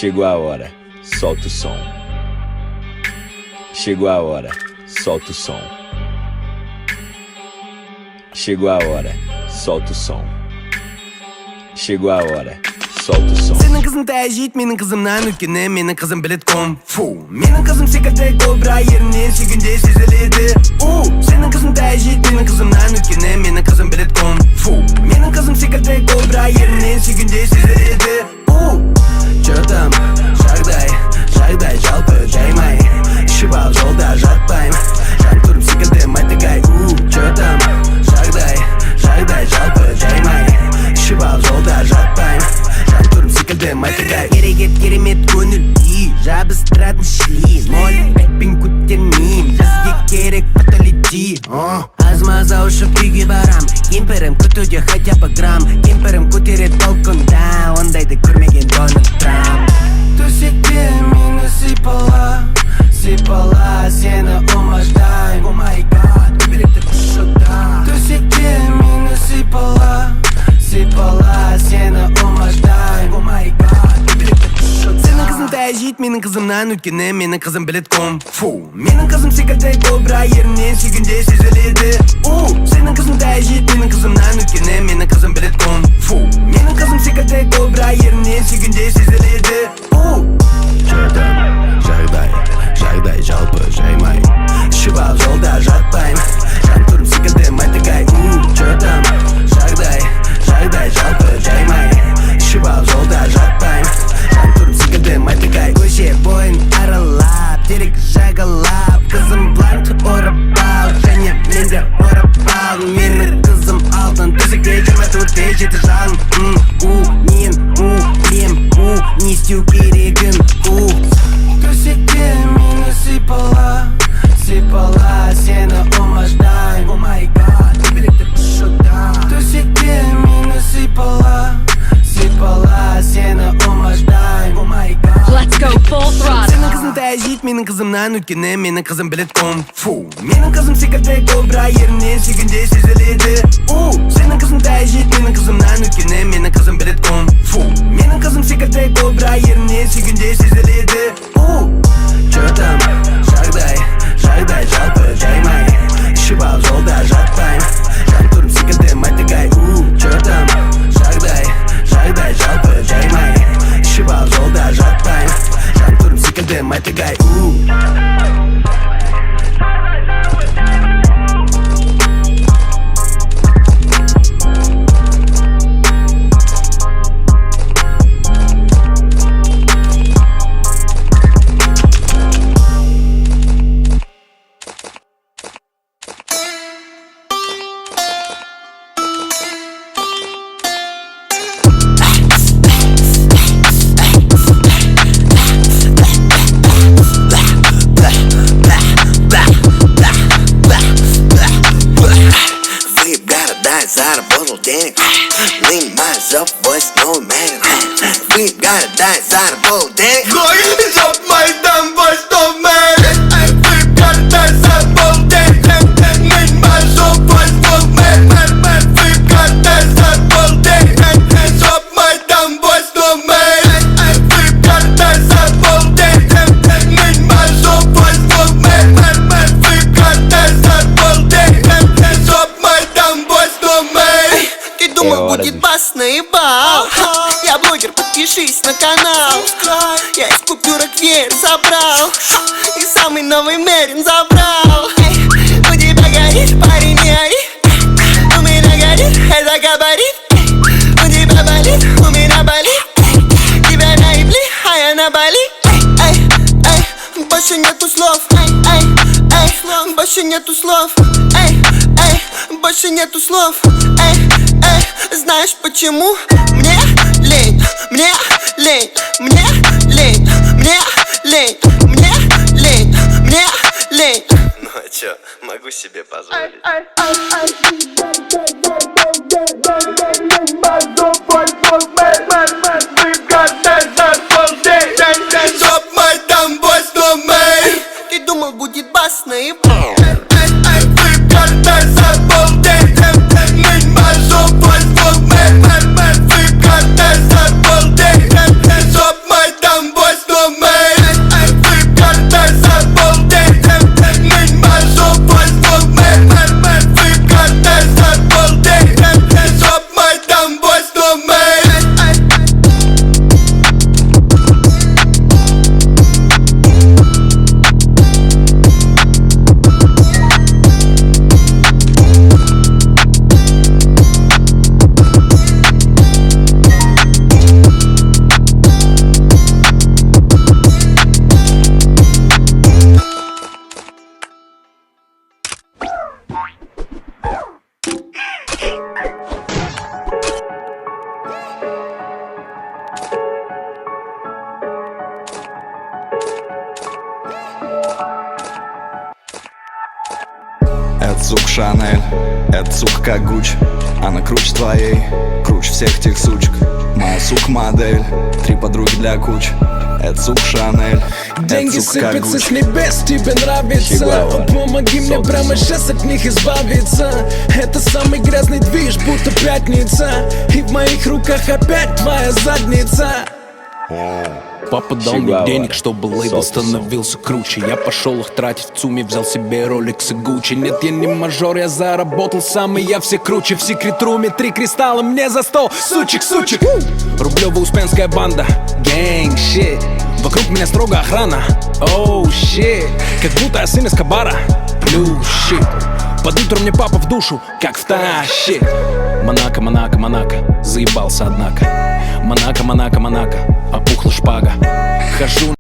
Chegou a hora, solta o som. Chegou a hora, solta o som. Chegou a hora, solta o som. Chegou a hora, solta o som. Senin kızın tecid, benim kızımdan ülkene. Benim kızım bilet kung fu. Benim kızım sekirde kobra yerini sürgünce sezilirdi. Senin kızın tecid, benim kızımdan ülkene. Benim kızım bilet kung fu. Benim kızım sekirde kobra yerini sürgünce sezilirdi. Çördüm, şarday, жалпы жаймай. İşi bağ жолда жатпайм. Жан тұрып секілдім айтығай. Çördüm, şarday, жалпы жаймай. İşi bağ жолда жатпайм. Жан тұрып секілдім айтығай. Керегет керемет көңіл үй. Жабыстыратын шли. 0,5 көтермейм. Бізге керек фаталити. Азма-аза ұшып үйге барам. Кемпірім күтуде хотя бы грамм. Кемпірім көтерет балконда. Ондайды көрмеген Дональд Трамп. Төсекте мені сипала, сені умаждайм. О май гад, көбелектер ұшыда. Төсекте мені сипала, сені умаждайм. О май гад, көбелектер ұшыда. Сенің қызың тәжид, менің қызымнан өткені. Менің қызым білет кунг фу. Менің қызым секілді кобра ерінен сүйгенде сезіледі. Сенің қызың тәжид, менің қызымнан өткені. Менің қызым білет кунг фу. Менің қызым секілді кобра ерінен сүйгенде сезіледі. Çördüm, şarday, жалпы жаймай. İşi bağ жолда жатпайм. Жан тұрып секілдім айтығай. Çördüm, şarday, жалпы жаймай. İşi bağ жолда жатпайм. Жан тұрып секілдім айтығай. Көше бойын аралап, терек жағалап. Қызым бланк ұрып ал, және мен де ұрып ал. Менің қызым алтын, төсекте 24-те жеті жан. Мен білем, не істеу керегін. Төсекте мені сипала, сені умаждайм. О май гад, көбелектер ұшыда. Төсекте мені сипала, сені умаждайм. О май гад. Let's go full throttle. Сенің қызың тәжид, менің қызымнан өткені. Менің қызым білет кунг фу. Менің қызым секілді кобра ерінен сүйгенде сезіледі. Сенің қызың тәжид, менің қызымнан өткені. Менің қызым білет кунг фу. Менің қызым секілді кобра ерінен сүйгенде сезіледі. Çördüm, şarday, жалпы жаймай. İşi bağ жолда жатпайм. Жан тұрып секілдім айтығай. Çördüm, şarday, жалпы жаймай. İşi bağ жолда жатпайм. Жан тұрып секілдім айтығай. Заработал денег, lean myself, boys, no man. We gotta die, заработал денег. Жоп майдан, boys, no man. We gotta die, заработал денег. Lean myself, boys, no man. We gotta die, заработал денег. Жоп майдан, boys, no man. We gotta die, заработал денег. Lean myself, boys, no man. We gotta die, заработал денег. Жоп майдан, boys, no man. Ты думал, будет бас наебал? Я блогер, подпишись на канал. Я из купюрок веер собрал и самый новый Мерин забрал. У тебя горит, парень, не ори. У меня горит, это габарит. У тебя болит, у меня болит. Тебя наебли, а я на Бали. Больше нету слов. Больше нету слов. Больше нету слов. Знаешь почему? Мне лень, мне лень, мне лень, мне лень, мне лень, мне лень. Ну а чё, могу себе позволить. Ты думал, будет бас наебал? Там сука Шанель, эта сука как Гуччи. Она круче твоей, круче всех тех сучек. Моя сука модель, 3 подруги для кучи. Это сука Шанель, Деньги это сука как сыпятся с Гуччи. небес, тебе нравится. Чигуахуа. Помоги мне прямо сейчас от них избавиться. Это самый грязный движ, будто пятница. И в моих руках опять твоя задница. Папа дал мне Чигуахуа. денег, чтобы лейбл Солнце. становился круче. Я пошел их тратить в ЦУМе, взял себе Rolex и Gucci. Нет, я не мажор, я заработал сам, и я все круче. В секрет-руме 3 кристалла мне за 100 сучек. Рублево-Успенская банда, gang shit. Вокруг меня строго охрана, oh shit. Как будто я сын Эскобара, blue shit. Под утро мне папа в душу, как втащит. Монако, Монако, Монако, заебался однако. Монако, Монако, Монако, опухла шпага. Хожу